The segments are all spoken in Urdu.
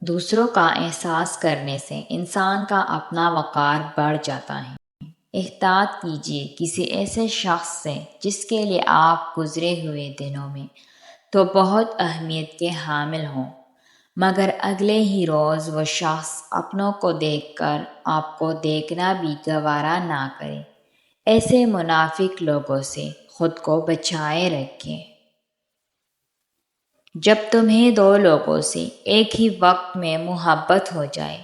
دوسروں کا احساس کرنے سے انسان کا اپنا وقار بڑھ جاتا ہے۔ احاطہ کیجیے کسی ایسے شخص سے جس کے لیے آپ گزرے ہوئے دنوں میں تو بہت اہمیت کے حامل ہوں، مگر اگلے ہی روز وہ شخص اپنوں کو دیکھ کر آپ کو دیکھنا بھی گوارا نہ کرے۔ ایسے منافق لوگوں سے خود کو بچائے رکھیں۔ جب تمہیں دو لوگوں سے ایک ہی وقت میں محبت ہو جائے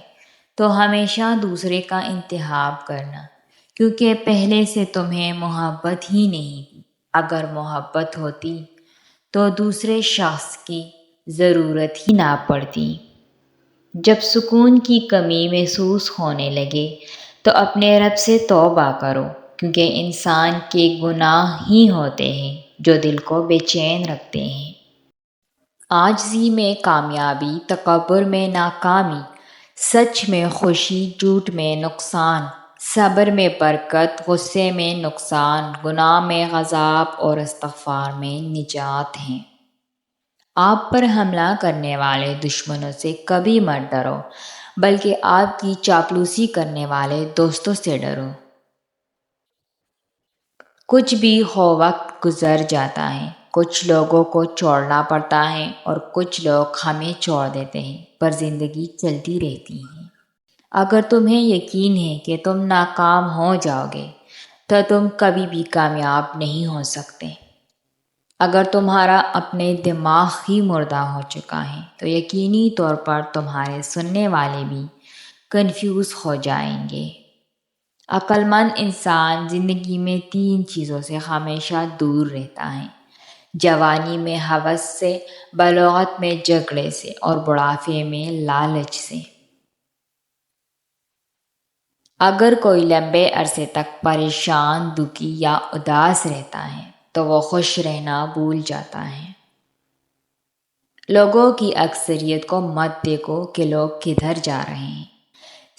تو ہمیشہ دوسرے کا انتخاب کرنا، کیونکہ پہلے سے تمہیں محبت ہی نہیں تھی۔ اگر محبت ہوتی تو دوسرے شخص کی ضرورت ہی نہ پڑتی۔ جب سکون کی کمی محسوس ہونے لگے تو اپنے رب سے توبہ کرو، کیونکہ انسان کے گناہ ہی ہوتے ہیں جو دل کو بے چین رکھتے ہیں۔ عاجزی میں کامیابی، تکبر میں ناکامی، سچ میں خوشی، جھوٹ میں نقصان، صبر میں برکت، غصے میں نقصان، گناہ میں عذاب اور استغفار میں نجات ہیں۔ آپ پر حملہ کرنے والے دشمنوں سے کبھی مت ڈرو، بلکہ آپ کی چاپلوسی کرنے والے دوستوں سے ڈرو۔ کچھ بھی ہو وقت گزر جاتا ہے، کچھ لوگوں کو چھوڑنا پڑتا ہے اور کچھ لوگ ہمیں چھوڑ دیتے ہیں، پر زندگی چلتی رہتی ہے۔ اگر تمہیں یقین ہے کہ تم ناکام ہو جاؤ گے تو تم کبھی بھی کامیاب نہیں ہو سکتے۔ اگر تمہارا اپنے دماغ ہی مردہ ہو چکا ہے تو یقینی طور پر تمہارے سننے والے بھی کنفیوز ہو جائیں گے۔ عقل مند انسان زندگی میں 3 چیزوں سے ہمیشہ دور رہتا ہے: جوانی میں ہوس سے، بلوغت میں جھگڑے سے اور بڑھاپے میں لالچ سے۔ اگر کوئی لمبے عرصے تک پریشان، دکھی یا اداس رہتا ہے تو وہ خوش رہنا بھول جاتا ہے۔ لوگوں کی اکثریت کو مت دیکھو کہ لوگ کدھر جا رہے ہیں،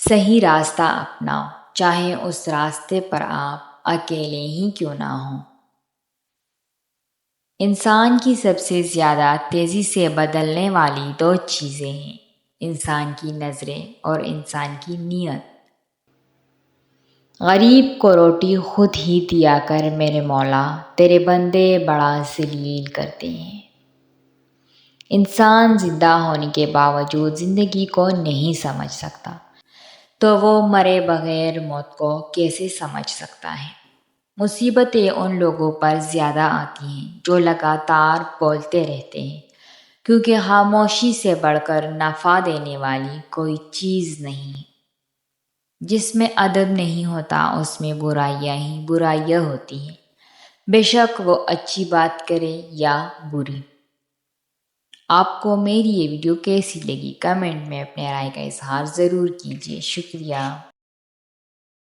صحیح راستہ اپناؤ، چاہے اس راستے پر آپ اکیلے ہی کیوں نہ ہوں۔ انسان کی سب سے زیادہ تیزی سے بدلنے والی 2 چیزیں ہیں: انسان کی نظریں اور انسان کی نیت۔ غریب کو روٹی خود ہی دیا کر میرے مولا، تیرے بندے بڑا ذلیل کرتے ہیں۔ انسان زندہ ہونے کے باوجود زندگی کو نہیں سمجھ سکتا تو وہ مرے بغیر موت کو کیسے سمجھ سکتا ہے؟ مصیبتیں ان لوگوں پر زیادہ آتی ہیں جو لگاتار بولتے رہتے ہیں، کیونکہ خاموشی سے بڑھ کر نفع دینے والی کوئی چیز نہیں۔ جس میں ادب نہیں ہوتا اس میں برائیاں ہی برائیاں ہوتی ہیں، بے شک وہ اچھی بات کرے یا بری۔ آپ کو میری یہ ویڈیو کیسی لگی؟ کمنٹ میں اپنے رائے کا اظہار ضرور کیجیے۔ شکریہ۔